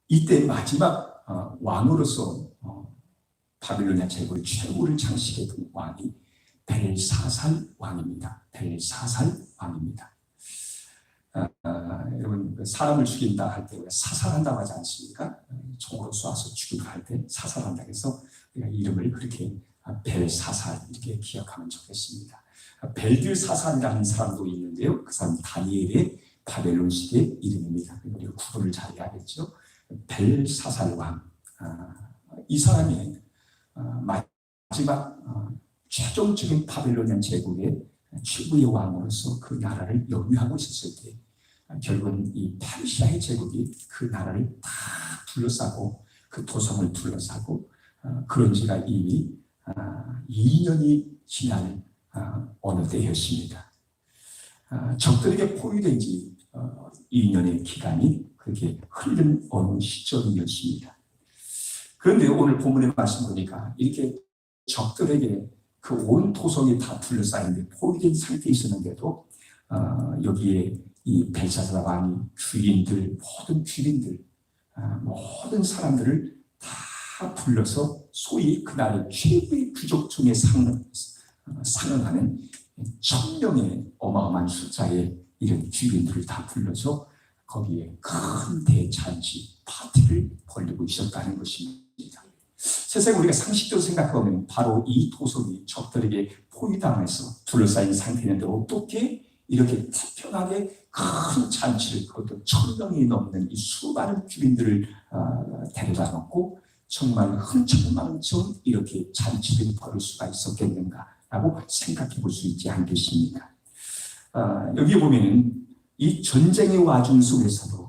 이때 마지막 왕으로서 바빌로니아 제국의 최고를 장식했던 왕이 벨사살 왕입니다. 벨사살 왕입니다. 여러분, 사람을 죽인다 할 때 우리가 사살한다고 하지 않습니까? 총으로 쏴서 죽이고 할 때 사살한다 해서 우리가 이름을 그렇게 벨사살 이렇게 기억하면 좋겠습니다. 벨드사살이라는 사람도 있는데요. 그 사람 다니엘의 바벨론식의 이름입니다. 우리가 구분을 잘 해야겠죠. 벨사살 왕, 이 사람이 마지막 최종적인 바벨로니아 제국의 최고의 왕으로서 그 나라를 영위하고 있었을 때 결국은 이 페르시아의 제국이 그 나라를 다 둘러싸고 그 도성을 둘러싸고 그런 지가 이미 2년이 지난 어느 때였습니다. 적들에게 포위된 지 2년의 기간이 그렇게 흐른 어느 시점이었습니다. 그런데 오늘 본문의 말씀 보니까 이렇게 적들에게 그 온 도성이 다 둘러싸인데 포위된 상태에 있었는데도 여기에 이 벨사살 왕이 귀인들, 모든 귀인들, 모든 사람들을 다 불러서 소위 그날의 최고의 귀족 중에 상응하는 1000명의 어마어마한 숫자의 이런 귀인들을 다 불러서 거기에 큰 대잔치 파티를 벌이고 있었다는 것입니다. 세상에 우리가 상식적으로 생각하면 바로 이 도성이 적들에게 포위당해서 둘러싸인 상태인데 어떻게 이렇게 태평하게 큰 잔치를, 그것도 1000명이 넘는 이 수많은 주민들을 데려다 놓고 정말 흥청망청 이렇게 잔치를 벌일 수가 있었겠는가라고 생각해 볼 수 있지 않겠습니까? 여기 보면은 이 전쟁의 와중 속에서도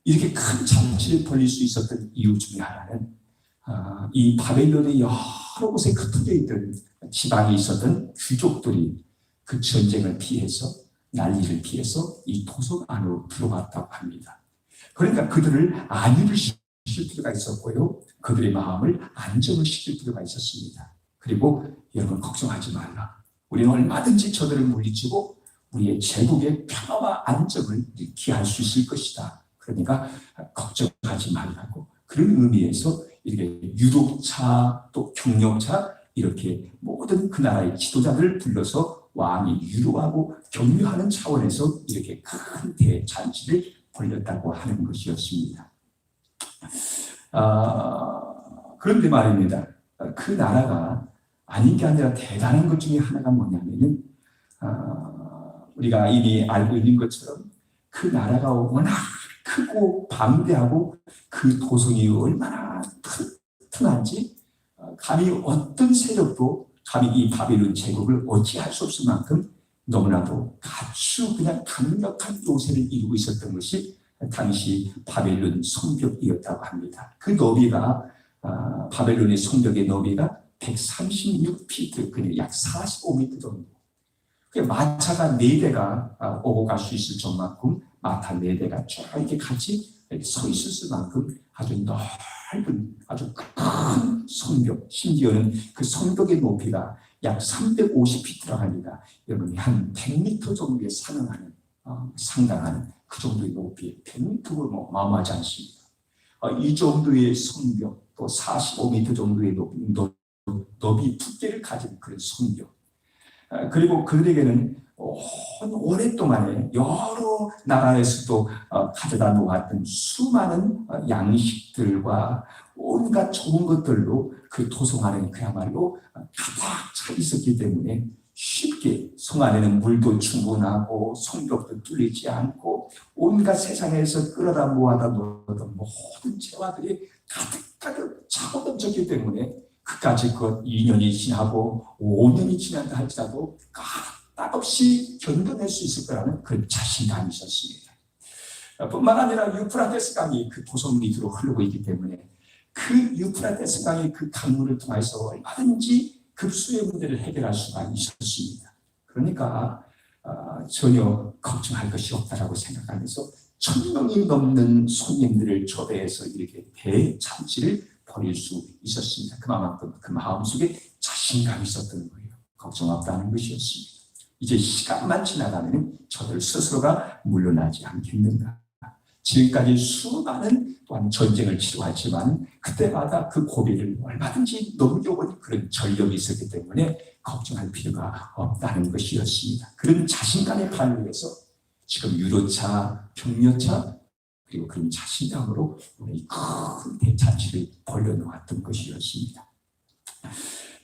이렇게 큰 잔치를 벌일 수 있었던 이유 중에 하나는 이 바벨론의 여러 곳에 흩어져 있던 지방에 있었던 귀족들이 그 전쟁을 피해서 난리를 피해서 이 도성 안으로 들어왔다고 합니다. 그러니까 그들을 안위를 시킬 필요가 있었고요. 그들의 마음을 안정을 시킬 필요가 있었습니다. 그리고 여러분 걱정하지 말라. 우리는 얼마든지 저들을 물리치고 우리의 제국의 평화와 안정을 기할 수 있을 것이다. 그러니까 걱정하지 말라고 그런 의미에서 이렇게 유독차 또 경력차 이렇게 모든 그 나라의 지도자들을 불러서 왕이 유로하고 격려하는 차원에서 이렇게 큰 대잔치를 벌였다고 하는 것이었습니다. 그런데 말입니다. 그 나라가 아닌 게 아니라 대단한 것 중에 하나가 뭐냐면은 우리가 이미 알고 있는 것처럼 그 나라가 워낙 크고 방대하고 그 도성이 얼마나 튼튼한지 감히 어떤 세력도 감히 이 바벨론 제국을 어찌할 수 없을 만큼 너무나도 아주 그냥 강력한 요새를 이루고 있었던 것이 당시 바벨론 성벽이었다고 합니다. 그 너비가 바벨론의 성벽의 너비가 136피트, 그냥 약 45m 정도. 마차가 4대가 오고 갈 수 있을 정만큼 마타 4대가 쭉 이렇게 같이 서 있을 만큼 아주 넓은 아주 큰 성벽, 심지어는 그 성벽의 높이가 약 350피트라고 하니까 여러분이 한 100m 정도에 상응하는 상당한 그 정도의 높이, 100m가 뭐 마무하지 않습니다. 이 정도의 성벽, 또 45m 정도의 너비 두께를 가진 그런 성벽, 그리고 그들에게는 오랫동안에 여러 나라에서도 가져다 놓았던 수많은 양식들과 온갖 좋은 것들로 그 도성 안에는 그야말로 가득 차 있었기 때문에 쉽게 성 안에는 물도 충분하고 성벽도 뚫리지 않고 온갖 세상에서 끌어다 모아다 놓았던 모든 재화들이 가득 차고 넘쳤기 때문에 그까지 그 2년이 지나고 5년이 지난다 할지라도 까딱없이 견뎌낼 수 있을 거라는 그런 자신감이 있었습니다. 뿐만 아니라 유프라테스 강이 그 도성 밑으로 흐르고 있기 때문에 그 유프라테스 강의 그 강물을 통해서 얼마든지 급수의 문제를 해결할 수가 있었습니다. 그러니까 전혀 걱정할 것이 없다라고 생각하면서 1000명이 넘는 손님들을 초대해서 이렇게 대잔치를 벌일 수 있었습니다. 그만큼 그 마음속에 자신감이 있었던 거예요. 걱정 없다는 것이었습니다. 이제 시간만 지나가면 저들 스스로가 물러나지 않겠는가. 지금까지 수많은 또한 전쟁을 치루했지만 그때마다 그 고비를 얼마든지 넘겨본 그런 전력이 있었기 때문에 걱정할 필요가 없다는 것이었습니다. 그런 자신감의 발휘에서 지금 유로차, 평려차 그리고 그런 자신감으로 우리 큰 대잔치를 벌려놓았던 것이었습니다.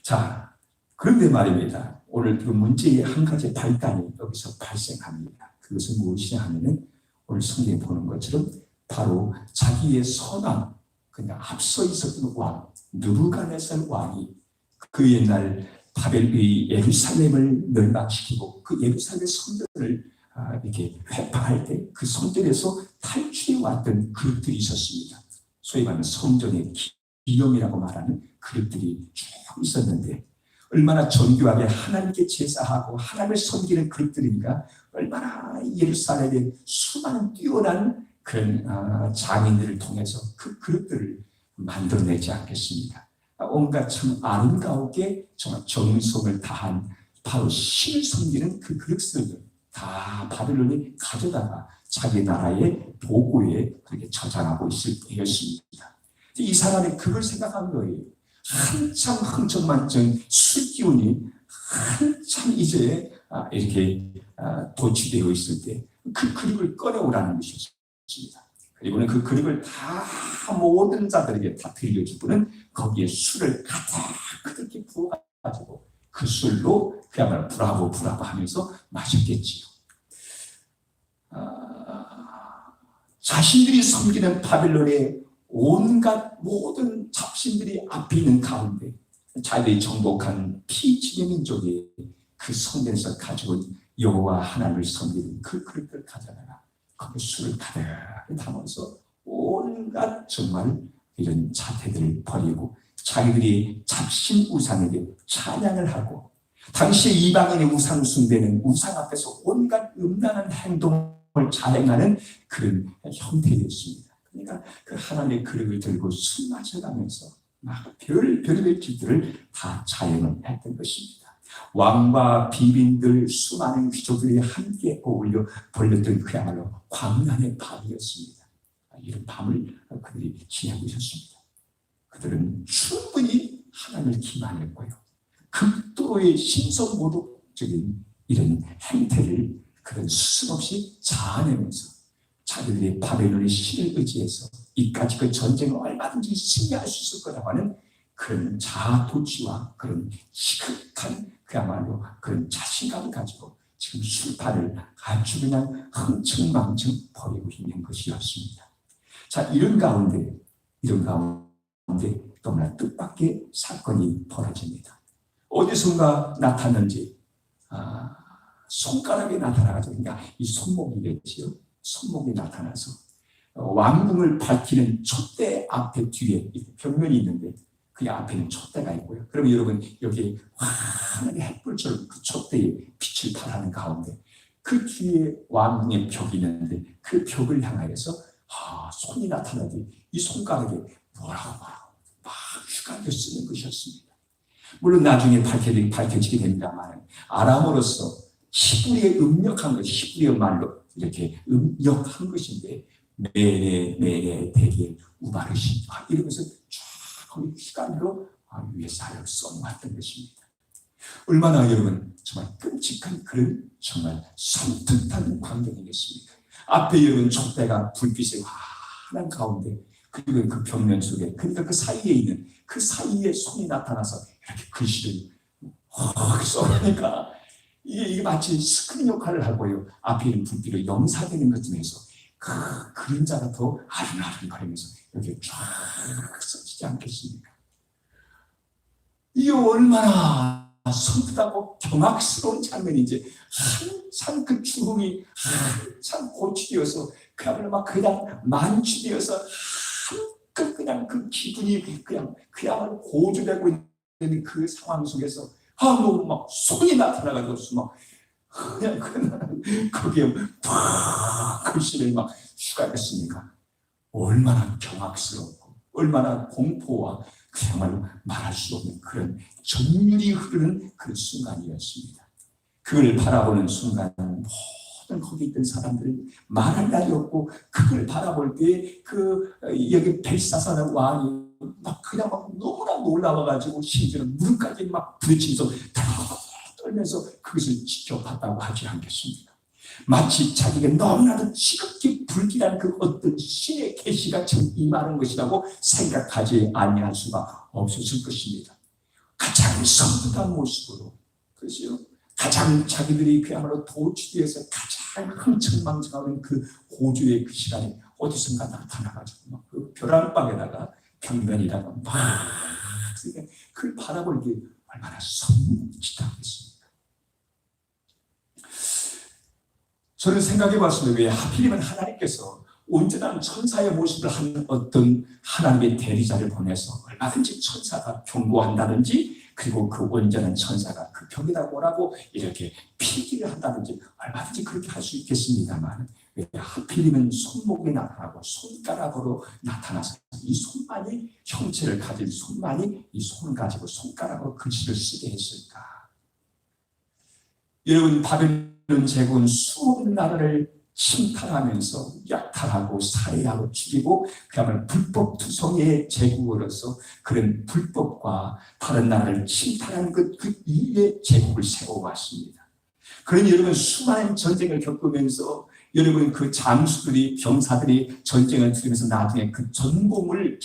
자, 그런데 말입니다. 오늘 그 문제의 한 가지 발단이 여기서 발생합니다. 그것은 무엇이냐 하면은 오늘 성경에 보는 것처럼 바로 자기의 선왕, 그냥 앞서 있었던 왕, 느부갓네살 왕이 그 옛날 바벨의 예루살렘을 멸망시키고 그 예루살렘 성전을 이렇게 회파할 때 그 성전에서 탈출해 왔던 그룹들이 있었습니다. 소위 말하는 성전의 기념이라고 말하는 그룹들이 쭉 있었는데 얼마나 정교하게 하나님께 제사하고 하나님을 섬기는 그룹들이니까 얼마나 예루살렘의 수많은 뛰어난 그런 장인들을 통해서 그 그룹들을 만들어내지 않겠습니까? 온갖 참 아름다우게 정말 정성을 다한 바로 신을 섬기는 그 그릇들을 다 바벨론이 가져다가 자기 나라의 도구에 그렇게 저장하고 있을 때였습니다. 이 사람이 그걸 생각한 거예요. 한참 흥청만청 술기운이 한참 이제 이렇게 도취되어 있을 때 그 그릇을 꺼내오라는 것이었습니다. 그리고는 그 그릇을 다 모든 자들에게 다 들려주고는 거기에 술을 가득히 부어가지고 그 술로 그야말로 브라보 브라보 하면서 마셨겠지요. 자신들이 섬기는 바벨론의 온갖 모든 잡신들이 앞에 있는 가운데 자기들이 정복한 피지의 민족이 그 성전에서 가져온 여호와 하나님을 섬기는 그 그릇을 가져다가 거기 술을 가득 담아서 온갖 정말 이런 자태들을 버리고 자기들이 잡신 우상에게 찬양을 하고 당시에 이방인의 우상 숭배는 우상 앞에서 온갖 음란한 행동을 자행하는 그런 형태였습니다. 그러니까 그 하나님의 그릇을 들고 술 마셔가면서 막 별의별 짓들을 다 자행을 했던 것입니다. 왕과 비빈들 수많은 귀족들이 함께 어울려 벌렸던 그야말로 광란의 밤이었습니다. 이런 밤을 그들이 지내고 있었습니다. 그들은 충분히 하나님을 기만했고요. 극도의 신성모독적인 이런 행태를 그런 수없이 자아내면서 자기들이 바벨론의 신을 의지해서 이까지 그 전쟁을 얼마든지 승리할 수 있을 거라고 하는 그런 자아도취와 그런 시급한 그야말로 그런 자신감을 가지고 지금 술판을 아주 그냥 흥청망청 버리고 있는 것이었습니다. 자, 이런 가운데 너무나 뜻밖의 사건이 벌어집니다. 어디선가 나타났는지 손가락이 나타나가지고 그러니까 이 손목이겠지요. 손목이 나타나서 왕궁을 밝히는 촛대 앞에 뒤에 벽면이 있는데 그 앞에는 촛대가 있고요. 그러면 여러분 여기 환하게 햇불처럼 그 촛대에 빛을 발하는 가운데 그 뒤에 왕궁의 벽이 있는데 그 벽을 향하여서 손이 나타나지 이 손가락에 뭐라고 막 휘갈겨 쓰는 것이었습니다. 물론 나중에 밝혀지게 됩니다만 아람어로서 히브리의 음력한 것, 히브리의 말로 이렇게 음력한 것인데 메레 대게 우바르시 이러면서 쫙 휘갈로 위에 사를 써놓았던 것입니다. 얼마나 여러분 정말 끔찍한 그런 정말 섬뜩한 광경이겠습니까? 앞에 여러분 촛대가 불빛의 환한 가운데 그리고 그 벽면 속에 그러니까 그 사이에 있는 그 사이에 손이 나타나서 이렇게 글씨를 확 써놓으니까 이게 마치 스크린 역할을 하고요. 앞에 있는 불빛으로 영사되는 것쯤에서 그 그림자가 더 아른아른거리면서 이렇게 쫙 써지지 않겠습니까? 이게 얼마나 섬뜩하고 경악스러운 장면인지 한참 그 주홍이 한참 고치되어서 그야말로 막 그냥 만취되어서 한껏 그냥 그 기분이 그냥 그야말로 고조되고 있는 그 상황 속에서 너무 막 손이 나타나가지고 막 그냥 거기에 팍 글씨를 막 휘갈겼으니까 얼마나 경악스럽고 얼마나 공포와 그야말로 말할 수 없는 그런 전율이 흐르는 그런 순간이었습니다. 그걸 바라보는 순간 모든 거기 있던 사람들은 말할 날이 없고 그걸 바라볼 때 여기 벨사사는 왕이 막 그냥 막 너무나 놀라워가지고 심지어는 무릎까지 막 부딪히면서 떨면서 그것을 지켜봤다고 하지 않겠습니까? 마치 자기가 너무나도 지극히 불길한 그 어떤 신의 계시가 지금 임하는 것이라고 생각하지 아니할 수가 없었을 것입니다. 가장 섬뜩한 모습으로, 그렇죠? 가장 자기들이 그야말로 도취되어서 가장 흥청망청하는 그 호주의 그 시간에 어디선가 나타나가지고 그 벼랑방에다가 벽면이다가 막 그걸 바라볼 게 얼마나 섬찟하겠습니까? 저는 생각해 봤습니다. 왜 하필이면 하나님께서 온전한 천사의 모습을 하는 어떤 하나님의 대리자를 보내서 얼마든지 천사가 경고한다든지 그리고 그 온전한 천사가 그 벽에다 뭐라고 이렇게 필기를 한다든지 얼마든지 그렇게 할 수 있겠습니다만 왜 하필이면 손목에 나타나고 손가락으로 나타나서 이 손만이 형체를 가진 손만이 이 손을 가지고 손가락으로 글씨를 쓰게 했을까? 여러분 바벨론 제국은 수없는 나라를 침탈하면서 약탈하고 살해하고 죽이고 그야말로 불법 투성이의 제국으로서 그런 불법과 다른 나라를 침탈하는 그 이의 제국을 세워왔습니다. 그러니 여러분 수많은 전쟁을 겪으면서 여러분 그 장수들이 병사들이 전쟁을 치르면서 나중에 그 전쟁을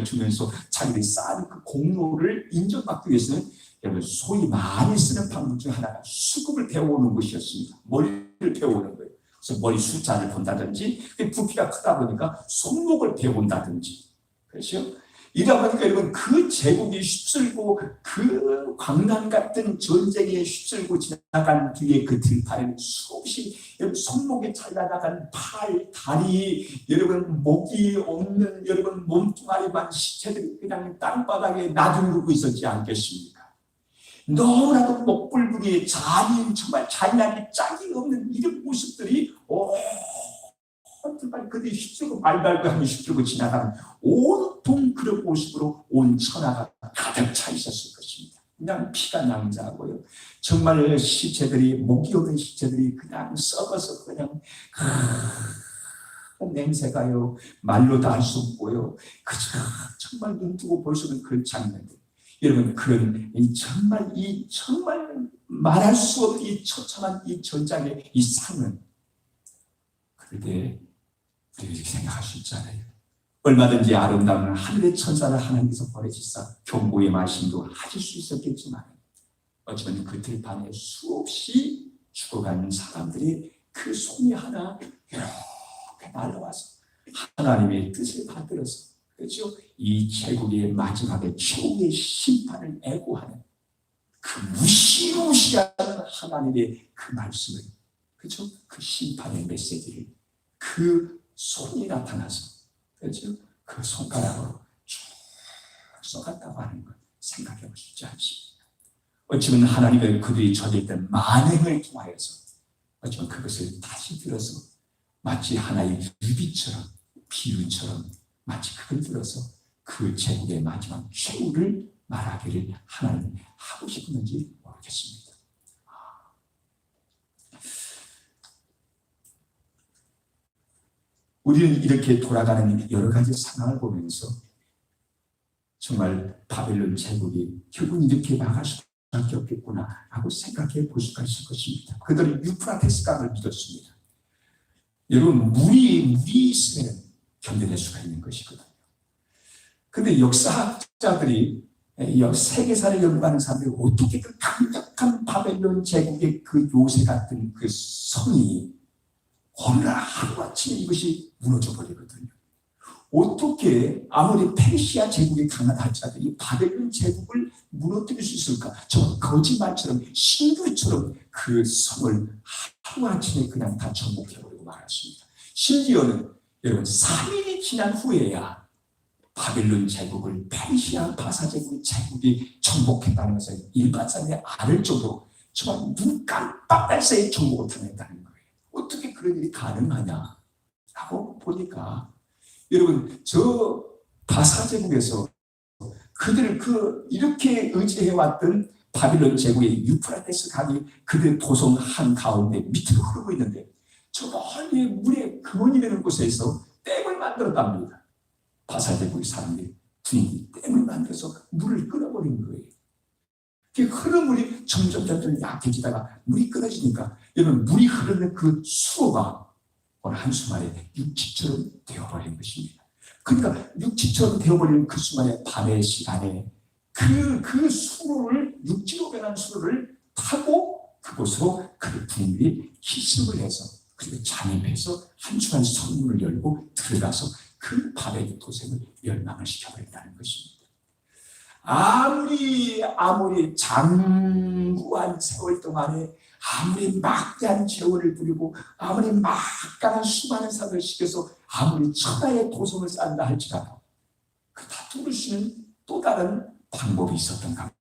주면서 자기들이 쌓은 그 공로를 인정받기 위해서는 여러분 소위 많이 쓰는 방법 중 하나가 수급을 배워오는 것이었습니다. 머리를 배워오는 거예요. 그래서 머리 숫자를 본다든지 부피가 크다 보니까 손목을 배운다든지 그렇죠? 이러다 보니까 여러분 그 제국이 휩쓸고 그 광란 같은 전쟁에 휩쓸고 지나간 뒤에 그 들판에는 수없이 여러분 손목에 잘라나간 팔, 다리, 여러분 목이 없는 여러분 몸뚱아리만 시체들이 그냥 땅바닥에 나둥그고 있었지 않겠습니까? 너무나도 목불분이 잔인 정말 잔인하게 짝이 없는 이런 모습들이 정말 그들이 휩쓸고 말발굽하며 휩쓸고 지나가는 온통 그런 모습으로 온 천하가 가득 차 있었을 것입니다. 그냥 피가 낭자하고요. 정말 시체들이 목이 없는 시체들이 그냥 썩어서 그냥 냄새가요 말로도 할 수 없고요. 그저 정말 눈 뜨고 볼 수 없는 그런 장면들. 여러분 그런 정말 말할 수 없는 이 처참한 이 전장의 이 상은 그럴 때 우리가 이렇게 생각할 수 있잖아요. 얼마든지 아름다운 하늘의 천사를 하나님께서 보내주사 경고의 말씀도 하실 수 있었겠지만 어쩌면 그 들판에 수없이 죽어가는 사람들이 그 손이 하나 이렇게 날아와서 하나님의 뜻을 받들어서 그렇죠? 이 제국의 마지막에 최후의 심판을 애고하는 그 무시무시한 하나님의 그 말씀을 그렇죠? 그 심판의 메시지를 그 손이 나타나서 그렇죠? 그 손가락으로 쭉 써갔다고 하는 걸 생각해 볼 수 있지 않습니까? 어쩌면 하나님은 그들이 저질던 만행을 통하여서 어쩌면 그것을 다시 들어서 마치 하나의 유비처럼 비유처럼 마치 그걸 들어서 그 제국의 마지막 최후를 말하기를 하나님 하고 싶었는지 모르겠습니다. 우리는 이렇게 돌아가는 여러 가지 상황을 보면서 정말 바벨론 제국이 결국 이렇게 나갈 수밖에 없겠구나 하고 생각해 볼 수가 있을 것입니다. 그들은 유프라테스 강을 믿었습니다. 여러분 물이 있으면 견뎌낼 수가 있는 것이거든요. 그런데 역사학자들이 세계사를 연구하는 사람들이 어떻게 그 강력한 바벨론 제국의 그 요새 같은 그 성이 어느 날 하루아침에 이것이 무너져 버리거든요. 어떻게 아무리 페르시아 제국이 강한 할지라도 바벨론 제국을 무너뜨릴 수 있을까? 저 거짓말처럼 신부처럼 그 성을 하루아침에 그냥 다 정복해버리고 말았습니다. 심지어는 여러분 3일이 지난 후에야 바벨론 제국을 페르시아 바사 제국이 정복했다는 것을 일반 사람들이 알을 정도로 정말 눈 깜빡할 새에 정복을 당했다는 거예요. 어떻게 그런 일이 가능하냐 하고 보니까 여러분 저 바사 제국에서 그들을 이렇게 의지해왔던 바빌론 제국의 유프라테스 강이 그들 도성 한가운데 밑으로 흐르고 있는데 저 멀리 물의 근원이 되는 곳에서 댐을 만들었답니다. 바사 제국의 사람들이 분위기 댐을 만들어서 물을 끊어버린 거예요. 그 흐르는 물이 점점 약해지다가 물이 끊어지니까 여러분 물이 흐르는 그 수로가 어느 한순간에 육지처럼 되어버린 것입니다. 그러니까 육지처럼 되어버리는 그 순간에 밤의 시간에 그 수로를 육지로 변한 수로를 타고 그곳으로 그 군인들이 기습을 해서 그리고 잠입해서 한순간 성문을 열고 들어가서 그 밤의 도생을 멸망을 시켜버린다는 것입니다. 아무리 장구한 세월 동안에 아무리 막대한 재원을 부리고 아무리 막강한 수많은 사람을 시켜서 아무리 천하의 도성을 쌓는다 할지라도 그 다 뚫을 수 있는 또 다른 방법이 있었던가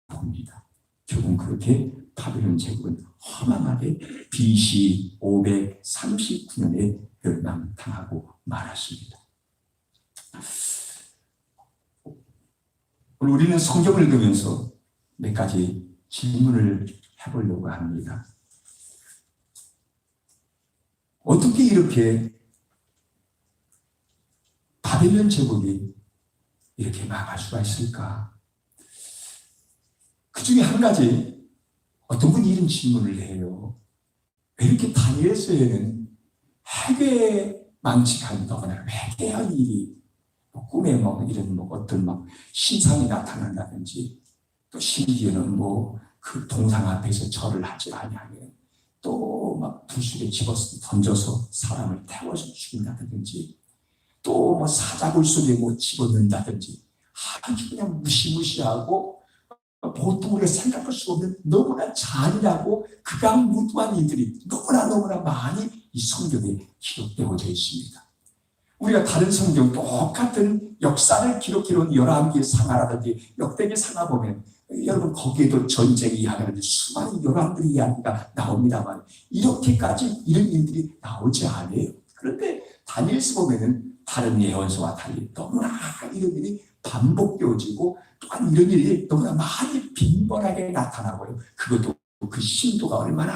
봅니다. 결국은 그렇게 바벨론 제국은 허망하게 BC 539년에 멸망당하고 말았습니다. 오늘 우리는 성경을 읽으면서 몇 가지 질문을 해보려고 합니다. 어떻게 이렇게 바벨론 제국이 이렇게 망할 수가 있을까? 그 중에 한 가지 어떤 분이 이런 질문을 해요. 왜 이렇게 다니엘서에는 회개 망치간다거나 회개한 일이 꿈에 이런 어떤 신상이 나타난다든지 또 심지어는 그 동상 앞에서 절을 하지 아니하면 또 불술에 집어서 던져서 사람을 태워서 죽인다든지 또 사자굴 속에 집어넣는다든지 아주 그냥 무시무시하고 보통 우리가 생각할 수 없는 너무나 잔인하고 극악무도한 일들이 너무나 많이 이 성경에 기록되어져 있습니다. 우리가 다른 성경 똑같은 역사를 기록해놓은 11개의 상하라든지 역대기 상하 보면 여러분 거기에도 전쟁 이야기라든지 수많은 11개의 이야기가 나옵니다만 이렇게까지 이런 일들이 나오지 않아요. 그런데 다니엘서 보면은 다른 예언서와 달리 너무나 이런 일이 반복되어지고 또한 이런 일이 너무나 많이 빈번하게 나타나고요. 그것도 그 심도가 얼마나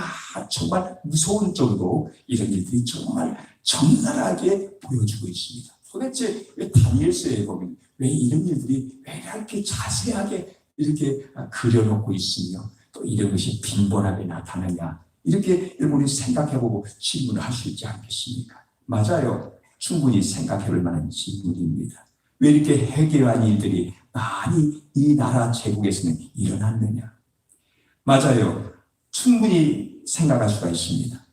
정말 무서운 정도로 이런 일들이 정말 적나라하게 보여주고 있습니다. 도대체 왜 다니엘서에 보면 왜 이런 일들이 왜 이렇게 자세하게 이렇게 그려놓고 있으며 또 이런 것이 빈번하게 나타나냐 이렇게 여러분이 생각해보고 질문을 할 수 있지 않겠습니까? 맞아요. 충분히 생각해볼 만한 질문입니다. 왜 이렇게 해괴한 일들이 많이 이 나라 제국에서는 일어났느냐? 맞아요. 충분히 생각할 수가 있습니다.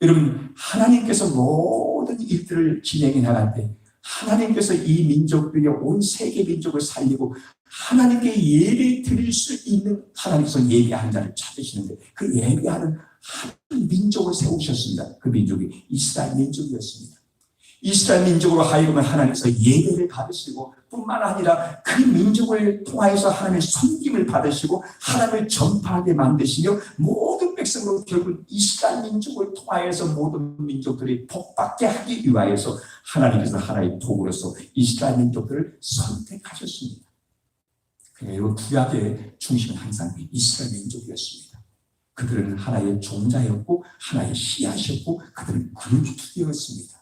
여러분 하나님께서 모든 일들을 진행해 나갈 때 하나님께서 이 민족들이 온 세계 민족을 살리고 하나님께 예배 드릴 수 있는 하나님께서 예배하는 자를 찾으시는데 그 예배하는 한 민족을 세우셨습니다. 그 민족이 이스라엘 민족이었습니다. 이스라엘 민족으로 하여금 하나님께서 예배를 받으시고 뿐만 아니라 그 민족을 통하여서 하나님의 섬김을 받으시고 하나님을 전파하게 만드시며 모든 백성으로 결국 이스라엘 민족을 통하여서 모든 민족들이 복받게 하기 위하여서 하나님께서 하나의 도구로서 이스라엘 민족들을 선택하셨습니다. 그리고 구약의 중심은 항상 이스라엘 민족이었습니다. 그들은 하나의 종자였고 하나의 씨앗이었고 그들은 그룹투였습니다.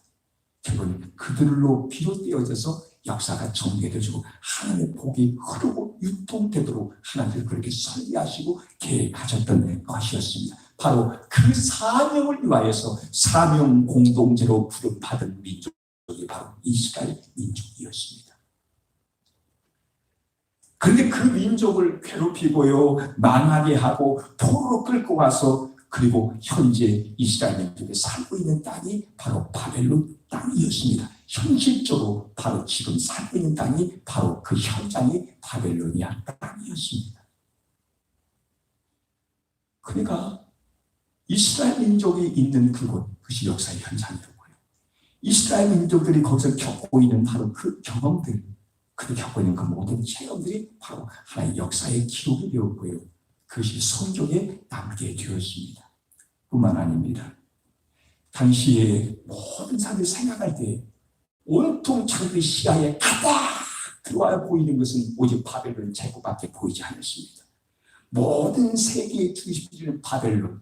결국은 그들로 비롯되어져서 역사가 전개되어지고 하나님의 복이 흐르고 유통되도록 하나님께서 그렇게 설계하시고 계획하셨던 것이었습니다. 바로 그 사명을 위하여서 사명 공동체로 부름받은 민족이 바로 이스라엘 민족이었습니다. 그런데 그 민족을 괴롭히고요 망하게 하고 포로로 끌고 와서 그리고 현재 이스라엘 민족이 살고 있는 땅이 바로 바벨론 땅이었습니다. 현실적으로 바로 지금 살고 있는 땅이 바로 그 현장이 바벨로니아 땅이었습니다. 그러니까 이스라엘 민족이 있는 그것이 역사의 현장이었고요. 이스라엘 민족들이 거기서 겪고 있는 바로 그 경험들, 그들이 겪고 있는 그 모든 체험들이 바로 하나의 역사의 기록이 되었고요. 그것이 성경에 남게 되었습니다. 뿐만 아닙니다. 당시에 모든 사람들이 생각할 때 온통 자기의 시야에 가득 들어와 보이는 것은 오직 바벨론 제국밖에 보이지 않았습니다. 모든 세계의 중심지는 바벨론,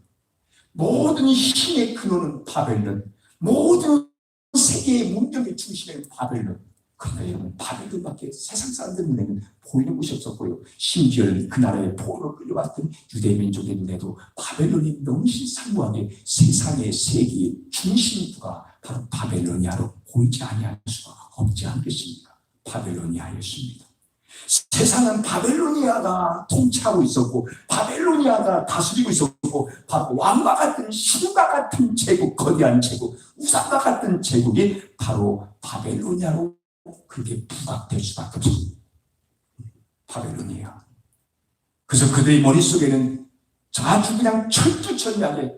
모든 힘의 근원은 바벨론, 모든 세계의 문명의 중심은 바벨론. 그러나 여러분, 바벨론밖에 세상 사람들 눈에는 보이는 곳이 없었고요. 심지어 그 나라에 포로로 끌려왔던 유대 민족의 눈에도 바벨론이 명실상부하게 세상의 세계의 중심부가 바로 바벨로니아로 보이지 아니할 수가 없지 않겠습니까? 바벨로니아였습니다. 세상은 바벨로니아가 통치하고 있었고, 바벨로니아가 다스리고 있었고, 바로 왕과 같은 신과 같은 제국, 거대한 제국, 우상과 같은 제국이 바로 바벨로니아로 그렇게 부각될 수밖에 없습니다. 바벨로니아. 그래서 그들의 머릿속에는 아주 그냥 철두철미하게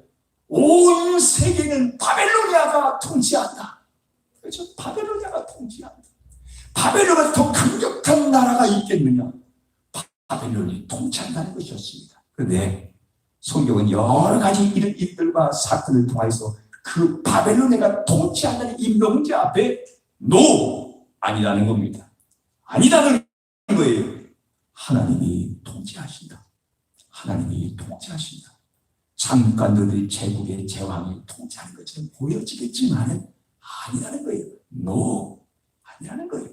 온 세계는 바벨로니아가 통치한다. 그렇죠? 바벨로니아가 통치한다. 바벨론보다 더 강력한 나라가 있겠느냐? 바벨론이 통치한다는 것이었습니다. 그런데 성경은 여러 가지 이런 일들과 사건을 통해서 그 바벨론에가 통치한다는 이 명제 앞에 아니라는 겁니다. 아니라는 거예요. 하나님이 통치하신다. 하나님이 통치하신다. 잠깐 너희 제국의 제왕이 통치하는 것처럼 보여지겠지만 아니라는 거예요. 아니라는 거예요.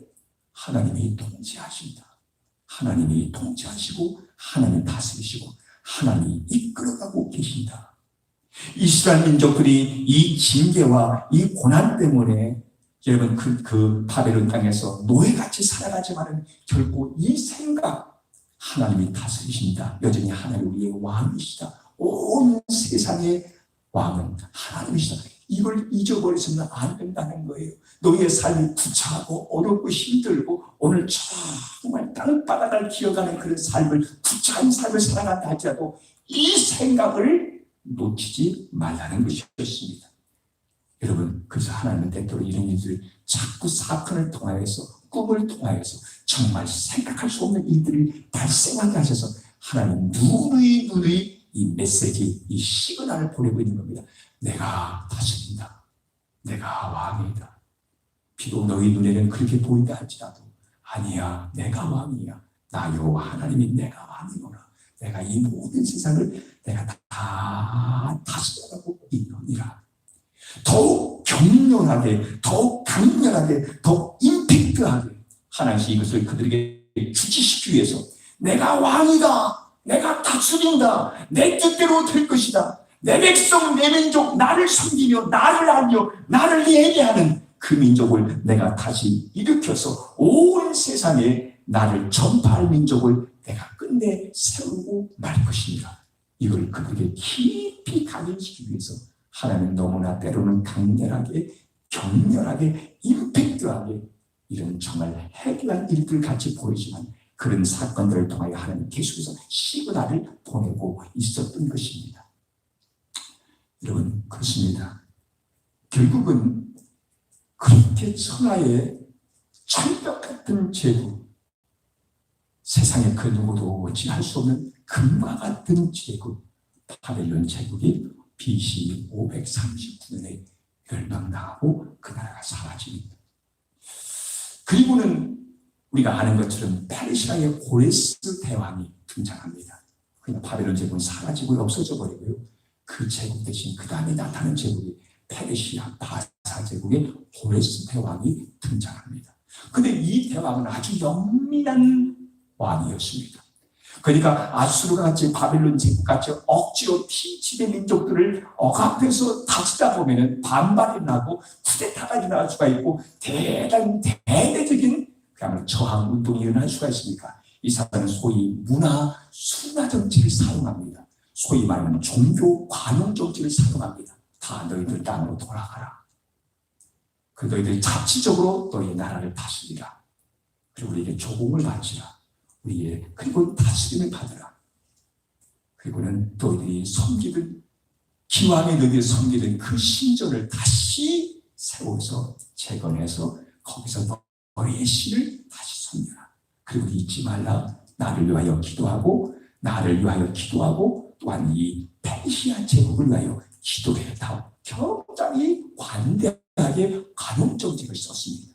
하나님이 통치하신다. 하나님이 통치하시고 하나님 다스리시고 하나님이 이끌어가고 계신다. 이스라엘 민족들이 이 징계와 이 고난 때문에 여러분 그 바벨론 땅에서 노예같이 살아가지만은 결국 이 생각, 하나님이 다스리신다. 여전히 하나님 우리의 왕이시다. 온 세상의 왕은 하나님이시다. 이걸 잊어버려서는 안 된다는 거예요. 너희의 삶이 구차하고 어렵고 힘들고 오늘 정말 땅바닥을 기어가는 그런 삶을, 구차한 삶을 살아간다 할지라도 이 생각을 놓치지 말라는 것이었습니다. 여러분, 그래서 하나님은 때때로 이런 일들을 자꾸 사건을 통하여서, 꿈을 통하여서 정말 생각할 수 없는 일들이 발생하게 하셔서 하나님 누누이 이 메시지, 이 시그널을 보내고 있는 겁니다. 내가 다스린다. 내가 왕이다. 비록 너희 눈에는 그렇게 보인다 할지라도 아니야, 내가 왕이야. 나 여호와 하나님이 내가 왕이구나. 내가 이 모든 세상을 내가 다 다스려가고 있느니라. 더욱 격렬하게, 더욱 강렬하게, 더욱 임팩트하게 하나님이 이것을 그들에게 주지시키기 위해서 내가 왕이다. 내가 다스린다. 내 뜻대로 될 것이다. 내 백성, 내 민족, 나를 섬기며 나를 알며 나를 예배하는 그 민족을 내가 다시 일으켜서 온 세상에 나를 전파할 민족을 내가 끝내 세우고 말 것입니다. 이걸 그들에게 깊이 각인시키기 위해서 하나님은 너무나 때로는 강렬하게, 격렬하게, 임팩트하게 이런 정말 해결한 일들 같이 보이지만 그런 사건들을 통하여 하나님 계속해서 시그널을 보내고 있었던 것입니다. 여러분, 그렇습니다. 결국은 그렇게 천하의 철벽 같은 제국, 세상에 그 누구도 어찌할 수 없는 금과 같은 제국, 바벨론 제국이 BC 539년에 멸망당하고 그 나라가 사라집니다. 그리고는 우리가 아는 것처럼 페르시아의 고레스 대왕이 등장합니다. 그냥 바벨론 제국은 사라지고 없어져 버리고요. 그 제국 대신 그 다음에 나타난 제국이 페르시아 바사 제국의 고레스 대왕이 등장합니다. 그런데 이 대왕은 아주 영민한 왕이었습니다. 그러니까 아수르가 같이 바벨론 제국같이 억지로 피치된 민족들을 억압해서 다스리다 보면 반발이 나고 쿠데타가 일어날 수가 있고 대단히 대대적인 그야말로 저항 운동이 일어날 수가 있습니까? 이 사람은 소위 문화 순화 정치를 사용합니다. 소위 말하는 종교 관용 정치를 사용합니다. 다 너희들 땅으로 돌아가라. 그 너희들이 자치적으로 너희 나라를 다스리라. 그리고 우리에게 조공을 바치라. 그리고 다스림을 받으라. 그리고는 너희들이 섬기던 기왕에 너희들이 섬기던 그 신전을 다시 세워서 재건해서 거기서 너희의 신을 다시 섬겨라. 그리고 잊지 말라. 나를 위하여 기도하고 또한 이 페르시아 제국을 위하여 기도를 했다. 굉장히 관대하게 관용정책을 썼습니다.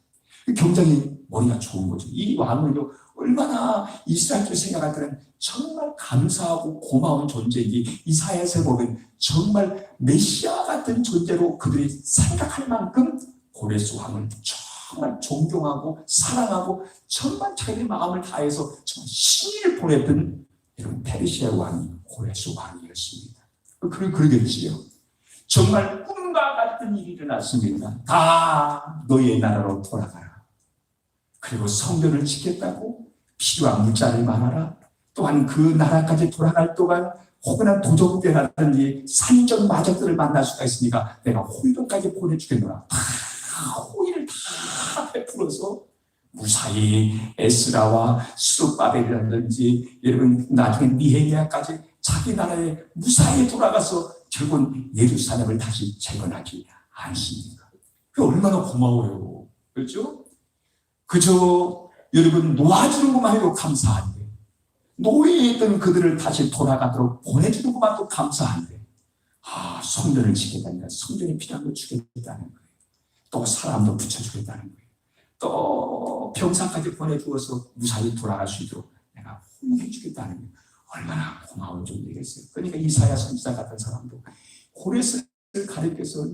굉장히 머리가 좋은 거죠. 이 왕은요, 얼마나 이스라엘을 생각할 때는 정말 감사하고 고마운 존재이기, 이사야에서 보면 정말 메시아 같은 존재로 그들이 생각할 만큼 고레스 왕을 정말 존경하고 사랑하고 정말 자기의 마음을 다해서 정말 신의를 보냈던 이런 페르시아 왕이 고레스 왕이었습니다. 그러겠지요. 정말 꿈과 같은 일이 일어났습니다. 다 너희의 나라로 돌아가라. 그리고 성전을 짓겠다고 필요한 물자를 말하라. 또한 그 나라까지 돌아갈 동안 혹은 도적대라든지 산적 마적들을 만날 수가 있으니까 내가 호위병까지 보내주겠노라. 다 호의를 다 베풀어서 무사히 에스라와 스룹바벨이라든지 여러분 나중에 니헤미야까지 자기 나라에 무사히 돌아가서 결국은 예루살렘을 다시 재건하지 않습니까? 그 얼마나 고마워요. 그렇죠? 그저 여러분 놓아주는 것만 해도 감사한데, 노예에 있던 그들을 다시 돌아가도록 보내주는 것만도 감사한데, 성전을 짓겠다니까 성전이 필요한 걸 주겠다는 거예요. 또 사람도 붙여주겠다는 거예요. 또 병사까지 보내주어서 무사히 돌아갈 수 있도록 내가 호의해 주겠다는 거예요. 얼마나 고마운 존재겠어요. 그러니까 이사야 선지자 같은 사람도 고레스를 가리켜서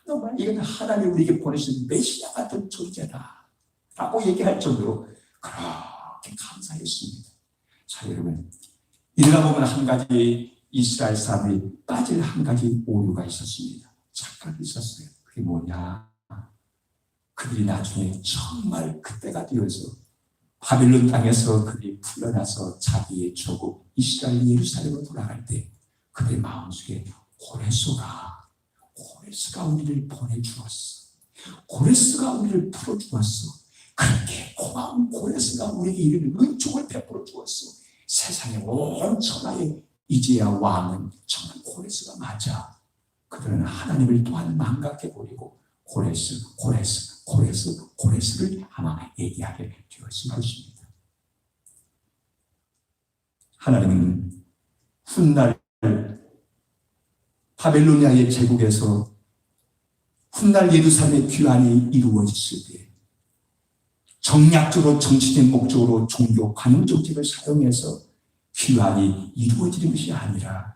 너무나 이건 하나님이 우리에게 보내신 메시아 같은 존재다 라고 얘기할 정도로 그렇게 감사했습니다. 자, 여러분, 이러다 보면 한 가지 이스라엘 사람이 빠질 한 가지 오류가 있었습니다. 착각이 있었어요. 그게 뭐냐? 그들이 나중에 정말 그때가 되어서 바빌론 땅에서 그들이 풀려나서 자기의 조국 이스라엘 예루살렘으로 돌아갈 때 그들의 마음속에 고레스가 우리를 보내주었어. 고레스가 우리를 풀어주었어. 그렇게 고마운 고레스가 우리에게 이런 은총을 베풀어 주었어. 세상의 온 천하에 이제야 왕은 정말 고레스가 맞아. 그들은 하나님을 또한 망각해버리고 고레스를 아마 얘기하게 되었을 것입니다. 하나님은 훗날 바벨로니아의 제국에서 훗날 예루살렘의 귀환이 이루어졌을 때 정략적으로 정치적 목적으로 종교 관용 정책을 사용해서 귀환이 이루어지는 것이 아니라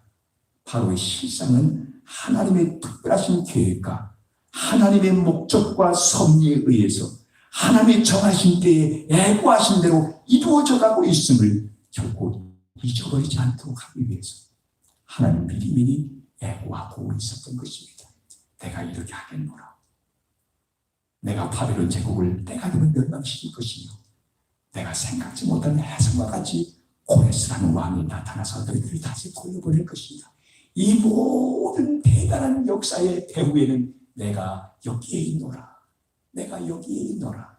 바로 실상은 하나님의 특별하신 계획과 하나님의 목적과 섭리에 의해서 하나님의 정하신 때에 애고하신 대로 이루어져 가고 있음을 결코 잊어버리지 않도록 하기 위해서 하나님 미리미리 애고하고 있었던 것입니다. 내가 이렇게 하겠노라. 내가 바벨론 제국을 때가 되면 멸망시킬 것이며 내가 생각지 못한 해성과 같이 고레스라는 왕이 나타나서 너희들을 다시 돌려보낼 것이다. 이 모든 대단한 역사의 배후에는 내가 여기에 있노라. 내가 여기에 있노라.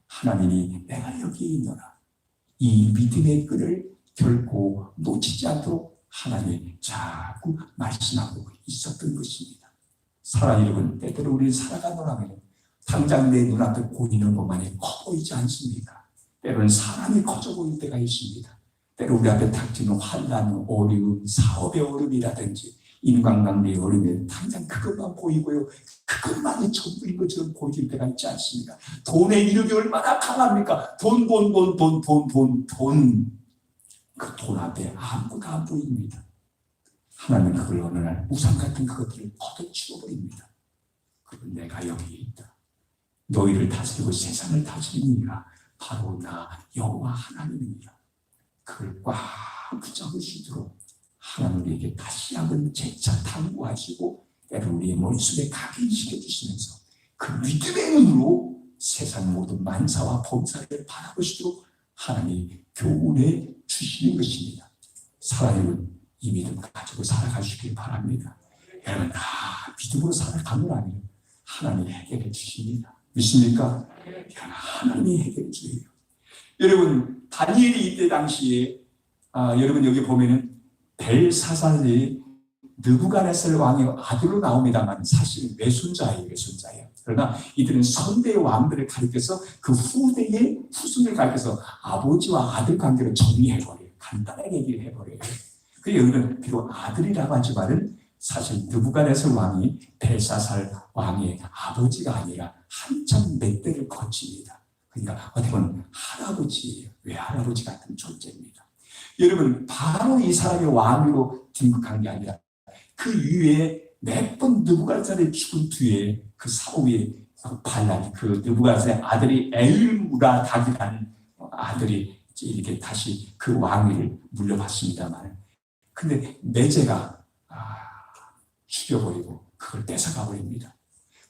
하나님이 내가 여기에 있노라. 이 믿음의 끈을 결코 놓치지 않도록 하나님이 자꾸 말씀하고 있었던 것입니다. 사랑하는 여러분, 때때로 우리는 살아가노라면 당장 내 눈앞에 보이는 것만이 커 보이지 않습니다. 때로는 사람이 커져 보일 때가 있습니다. 때로 우리 앞에 닥치는 환난, 어려움, 사업의 어려움이라든지 인간관계의 어려움이 당장 그것만 보이고요. 그것만이 전부인 것처럼 보일 때가 있지 않습니까? 돈의 이력이 얼마나 강합니까? 돈. 그 돈 앞에 아무것도 안 보입니다. 하나님은 그걸 어느 날 우상 같은 그것들을 걷어치워버립니다. 그건 내가 여기에 있다. 너희를 다스리고 세상을 다스리는 이가 바로 나 여호와 하나님이니라. 그걸 꽉 붙잡으시도록 하나님 우리에게 다시 한번 재차 탐구하시고 때로 우리의 머릿속에 각인시켜 주시면서 그 믿음의 눈으로 세상 모든 만사와 범사를 바라보시도록 하나님이 교훈해 주시는 것입니다. 사랑하는 이 믿음 가지고 살아가시길 바랍니다. 여러분 다 믿음으로 살아가노라면 하나님이 해결해 주십니다. 믿습니까? 하나님이 해결해 주세요. 여러분 다니엘이 이때 당시에 여러분 여기 보면은 벨사살이 느부갓네살 왕의 아들로 나옵니다만 사실은 외손자예요. 그러나 이들은 선대의 왕들을 가리켜서 그 후대의 후손을 가리켜서 아버지와 아들 관계를 정리해버려요. 간단하게 얘기를 해버려요. 그래서 여기는 비록 아들이라고 하지만은 사실 느부갓네살 왕이 벨사살 왕의 아버지가 아니라 한참 몇 대를 거칩니다. 그러니까 어떻게 보면 할아버지예요. 외할아버지 같은 존재입니다. 여러분, 바로 이 사람이 왕으로 등극한 게 아니라 그 이후에 몇 번 느부갓네살이 죽은 뒤에 그 사후에 반란이, 그 느부갓네살의 아들이 엘무라닥이라는 아들이 이렇게 다시 그 왕위를 물려받습니다만, 근데 내제가 죽여버리고 그걸 뺏어가버립니다.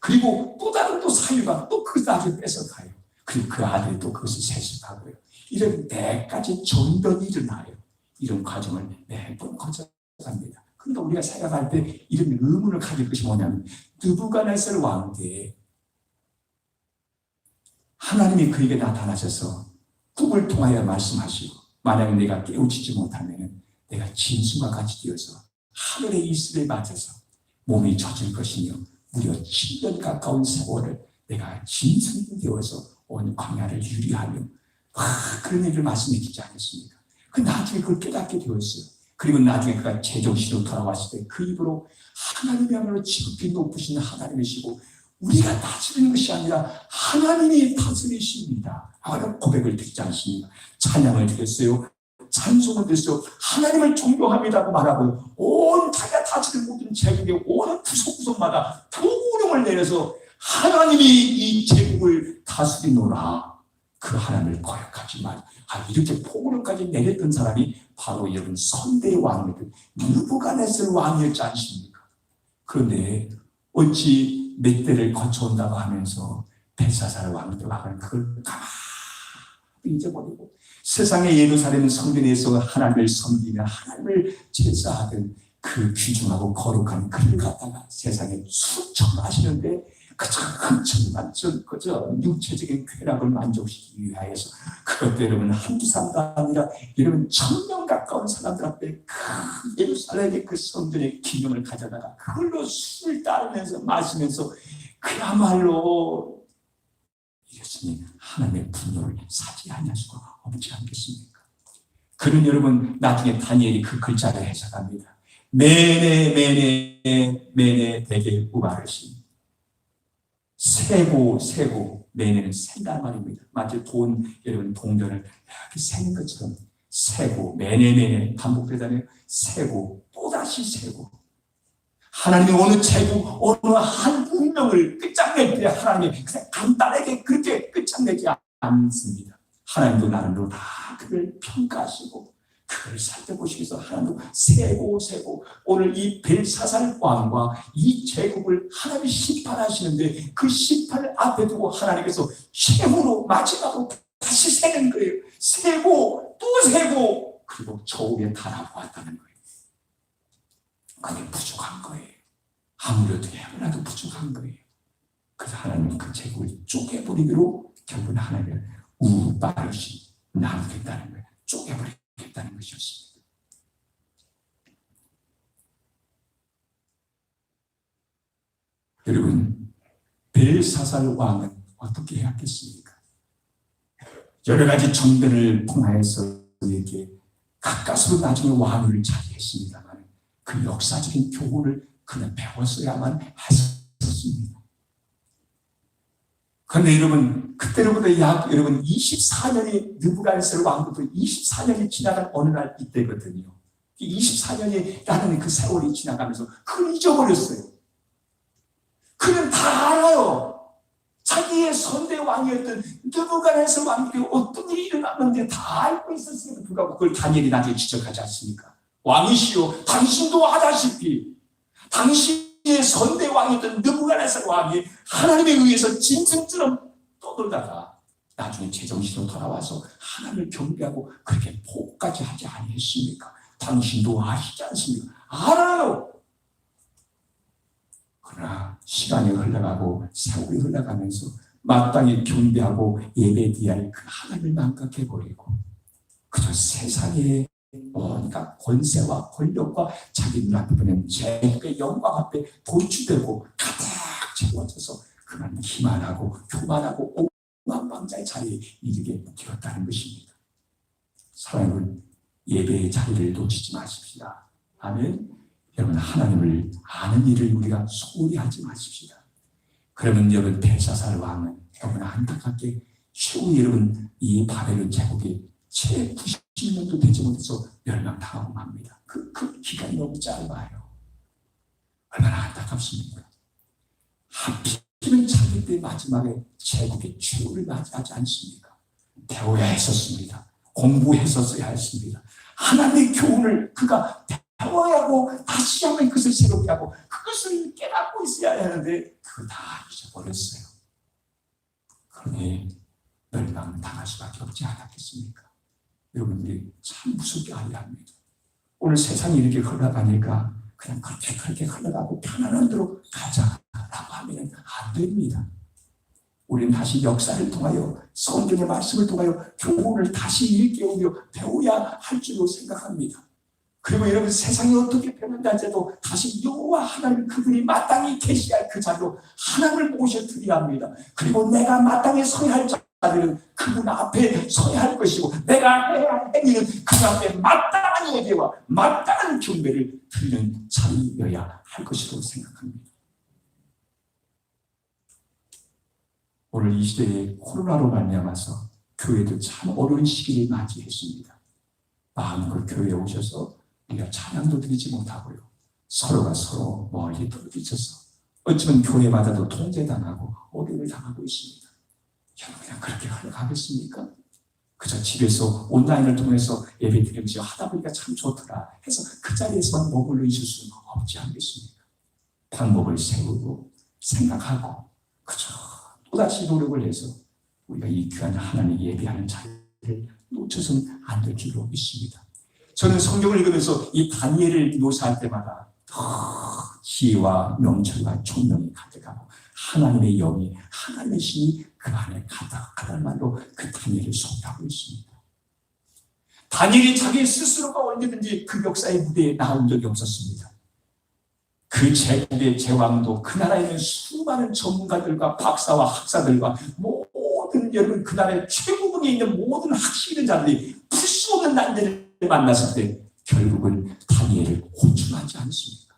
그리고 또 다른 또 사유가 또 그 아들 뺏어가요. 그리고 그 아들이 또 그것을 세습하고요. 이런 4가지 전변이 일어나요. 이런 과정을 매번 거쳐갑니다. 그러니까 우리가 생각할 때 이런 의문을 가질 것이 뭐냐면, 느부갓네살 왕 때에 하나님이 그에게 나타나셔서 꿈을 통하여 말씀하시고, 만약 내가 깨우치지 못하면 내가 짐승과 같이 되어서 하늘의 이슬에 맞아서 몸이 젖을 것이며 무려 7년 가까운 세월을 내가 짐승이 되어서 온 광야를 유리하며 그런 얘기를 말씀해 주지 않았습니까? 그 나중에 그걸 깨닫게 되었어요. 그리고 나중에 그가 제정신으로 돌아왔을 때 그 입으로 하나님이야말로 지극히 높으신 하나님이시고 우리가 다스리는 것이 아니라 하나님이 다스리십니다. 라는 고백을 드리지 않습니까? 찬양을 드렸어요. 찬송을 드렸어요. 하나님을 존경합니다고 말하고 온 자기가 다스리는 모든 제국의 온 구석구석마다 부름을 내려서 하나님이 이 제국을 다스리노라. 그 하나님을 거역하지만 이렇게 포부름까지 내렸던 사람이 바로 여러분 선대의 왕이었던 느부갓네살 왕이었지 않습니까? 그런데 어찌 몇 대를 거쳐온다고 하면서 벨사살 왕도 하는 그걸 가만히 잊어버리고 세상의 예루살렘 성전에서 하나님을 섬기며 하나님을 제사하던 그 귀중하고 거룩한 글을 갖다가 세상에 수천하시는데 그저 흥청만천 그저 육체적인 쾌락을 만족시키기 위하여서 그것도 여러분 한두 사람도 아니라 여러분 1000명 가까운 사람들 앞에 그 예루살렘의 그 성전의 기념을 가져다가 그걸로 술을 따르면서 마시면서 그야말로 이것이 하나님의 분노를 사지 않을 수가 없지 않겠습니까? 그런 여러분 나중에 다니엘이 그 글자를 해석합니다. 메네 대개 우바르시 세고 메네는 센단 말입니다. 마치 여러분 동전을 이렇게 세는 것처럼 세고 메네 반복되잖아요. 세고 또다시 세고 하나님이 어느 제국 어느 한 운명을 끝장낼 때 하나님이 그냥 간단하게 그렇게 끝장내지 않습니다. 하나님도 나름대로 다 그를 평가하시고 그걸 살펴보시기 위해서 하나님도 세고 오늘 이 벨사살 왕과 이 제국을 하나님이 심판하시는데 그 심판을 앞에 두고 하나님께서 최후로 마지막으로 다시 세는 거예요. 세고 또 세고 그리고 저울에 달아보았다는 거예요. 그게 부족한 거예요. 아무리 어떻게 해보라도 부족한 거예요. 그래서 하나님은 그 제국을 쪼개버리기로 결국은 하나님을 우바르시 나누겠다는 거예요. 쪼개버리겠다는 것이었습니다. 여러분, 벨사살 왕은 어떻게 해왔겠습니까? 여러 가지 정변을 통하여서 이렇게 가까스로 나중에 왕위를 차지했습니다만 그 역사적인 교훈을 그는 배웠어야만 했었습니다. 그런데 여러분 그때로부터 약 여러분 24년이 느부갓네살 왕부터 24년이 지나간 어느 날 이때거든요. 24년이라는 그 세월이 지나가면서 그걸 잊어버렸어요. 그는 다 알아요. 자기의 선대 왕이었던 느부갓네살 왕에게 어떤 일이 일어났는지 다 알고 있었음에도 불구하고 그걸 다니엘이 나중에 지적하지 않습니까? 왕이시여 당신도 아다시피 당신의 선대 왕이었던 느부갓네살 왕이 하나님에 의해서 짐승처럼 떠돌다가 나중에 제정신으로 돌아와서 하나님을 경배하고 그렇게 복까지 하지 아니했습니까? 당신도 아시지 않습니까? 알아요. 그러나 시간이 흘러가고 세월이 흘러가면서 마땅히 경배하고 예배드려야 그 하나님을 망각해버리고 그저 세상의 뭔가 권세와 권력과 자기 눈앞에 보는 제국의 영광 앞에 돌출되고 가득 채워져서 그만 기만하고 교만하고 오만방자의 자리에 이르게 되었다는 것입니다. 사랑하는 예배의 자리를 놓치지 마십시다. 아멘. 여러분, 하나님을 아는 일을 우리가 소홀히 하지 마십시다. 그러면 여러분, 벨사살 왕은 너무나 안타깝게 최후 여러분 이 바벨론 제국이 채 90년도 되지 못해서 멸망당하고 맙니다. 그 기간이 너무 짧아요. 얼마나 안타깝습니까? 하필이면 자기 때 마지막에 제국의 최후를 맞이하지 않습니까? 배워야 했었습니다. 공부했었어야 했습니다. 하나님의 교훈을 그가 배워야 하고 다시 한번 그것을 새롭게 하고 그것을 깨닫고 있어야 하는데 그거 다 잊어버렸어요. 그러니 멸망당할 수밖에 없지 않았겠습니까? 여러분들이 참 무섭게 알아야 합니다. 오늘 세상이 이렇게 흘러가니까 그냥 그렇게 흘러가고 편안한 대로 가자라고 하면 안 됩니다. 우리는 다시 역사를 통하여 성경의 말씀을 통하여 교훈을 다시 일깨우며 배워야 할 줄로 생각합니다. 그리고 여러분, 세상이 어떻게 변한다해도 다시 여호와 하나님 그분이 마땅히 계시할 그 자리로 하나님을 모셔드려야 합니다. 그리고 내가 마땅히 서야 할 자리는 그분 앞에 서야 할 것이고 내가 해야 할 행위는 그 앞에 마땅한 예배와 마땅한 경배를 드리는 자리여야 할 것이라고 생각합니다. 오늘 이 시대에 코로나로 말미암아서 교회도 참 어려운 시기를 맞이했습니다. 마음껏 교회에 오셔서 우리가 찬양도 드리지 못하고요. 서로가 서로 멀리 떨어져서 어쩌면 교회마다도 통제당하고 어려움을 당하고 있습니다. 여러분, 그냥 그렇게 흘러가겠습니까? 그저 집에서 온라인을 통해서 예배 드리면서 하다 보니까 참 좋더라 해서 그 자리에서만 머물러 있을 수는 없지 않겠습니까? 방법을 세우고 생각하고 그저 또다시 노력을 해서 우리가 이 귀한 하나님 예배하는 자리를 놓쳐서는 안 될 줄로 믿습니다. 저는 성경을 읽으면서 이 다니엘을 묘사할 때마다 지혜와 명철과 총명이 가득하고 하나님의 영이 하나님의 신이 그 안에 가득하다는 말로 그 다니엘을 소개하고 있습니다. 다니엘이 자기 스스로가 언제든지 그 역사의 무대에 나온 적이 없었습니다. 그 제국의 제왕도 그 나라에 있는 수많은 전문가들과 박사와 학사들과 모든 여러분 그 나라의 최고봉에 있는 모든 학식인 자들이 풀 수 없는 난제를 만났을 때 결국은 다니엘을 호출하지 않습니까?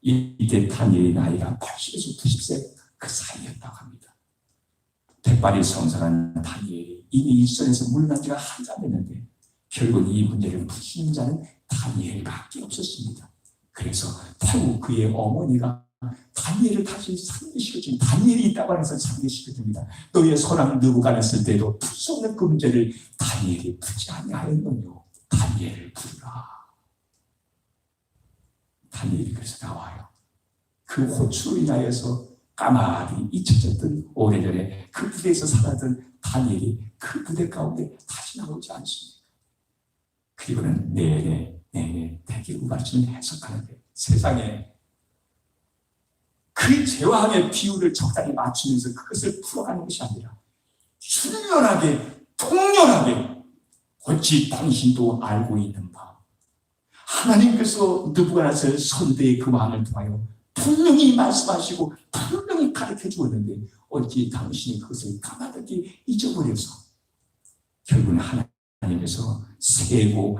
이때 다니엘의 나이가 80에서 90세 그 사이였다고 합니다. 백발이 성성한 다니엘이 이미 일선에서 물러난 지가 한참 됐는데 결국 이 문제를 푸시는 자는 다니엘밖에 없었습니다. 그래서 태우 그의 어머니가 다니엘을 다시 상기시켜준 다니엘이 있다고 해서 상기시켜줍니다. 너의 소랑 느부갓네살 때도 풀 수 없는 그 문제를 다니엘이 풀지 아니하였느뇨. 다니엘을 부르라. 다니엘이 그래서 나와요. 그 호출로 인하여서 까마귀 잊혀졌던 오래전에 그 부대에서 살았던 다니엘이 그 부대 가운데 다시 나오지 않습니다. 그리고는 내내 대기로 말씀을 해석하는데 세상에 그 제왕의 비율을 적당히 맞추면서 그것을 풀어가는 것이 아니라 순연하게 통렬하게 어찌 당신도 알고 있는 바 하나님께서 느부갓네살 선대의 그 왕을 통하여 분명히 말씀하시고 분명히 가르쳐 주었는데 어찌 당신이 그것을 까마득히 잊어버려서 결국은 하나님께서 세고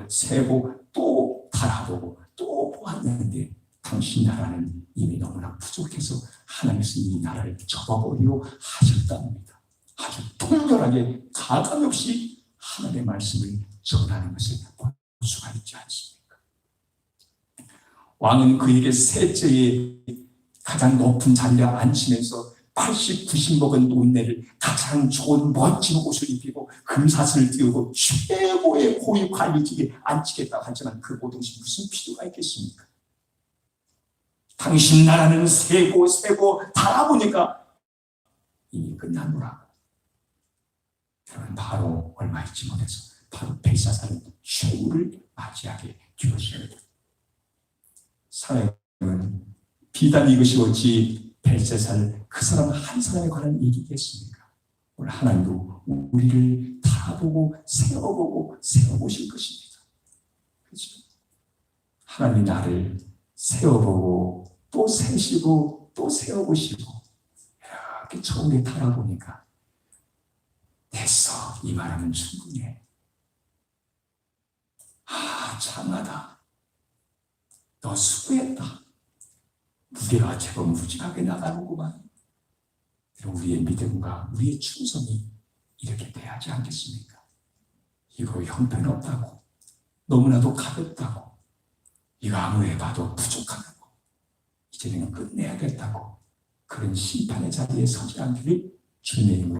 또 바라보고 또 보았는데 당신 나라는 이미 너무나 부족해서 하나님께서 이 나라를 접어버리고 하셨답니다. 아주 통렬하게 가감 없이 하나님의 말씀을 전하는 것을 볼 수가 있지 않습니까? 왕은 그에게 셋째의 가장 높은 자리에 앉히면서 80, 90 먹은 노인네를 가장 좋은 멋진 옷을 입히고 금사슬을 띄우고 최고의 고위 관리직에 앉히겠다고 하지만 그 모든 것이 무슨 필요가 있겠습니까? 당신 나라는 세고 달아보니까 이미 끝나노라. 그러면 바로 얼마 있지 못해서 바로 벨사살은 최후를 맞이하게 되었습니다. 사랑은 비단 이것이 어찌 벨사살 그 사람 한 사람에 관한 얘기겠습니까? 오늘 하나님도 우리를 바라보고 세워보실 것입니다. 그렇죠? 하나님이 나를 세워보고 또 세시고 또 세워보시고 이렇게 저울에 달아보니까 됐어, 이 말하면 충분해. 장하다. 너 수고했다. 무게가 제법 무지하게 나가는구만. 우리의 믿음과 우리의 충성이 이렇게 돼야지 않겠습니까? 이거 형편없다고, 너무나도 가볍다고, 이거 아무리 봐도 부족하다고, 이제는 끝내야겠다고, 그런 심판의 자리에 서지 않기를 주님의 이름으로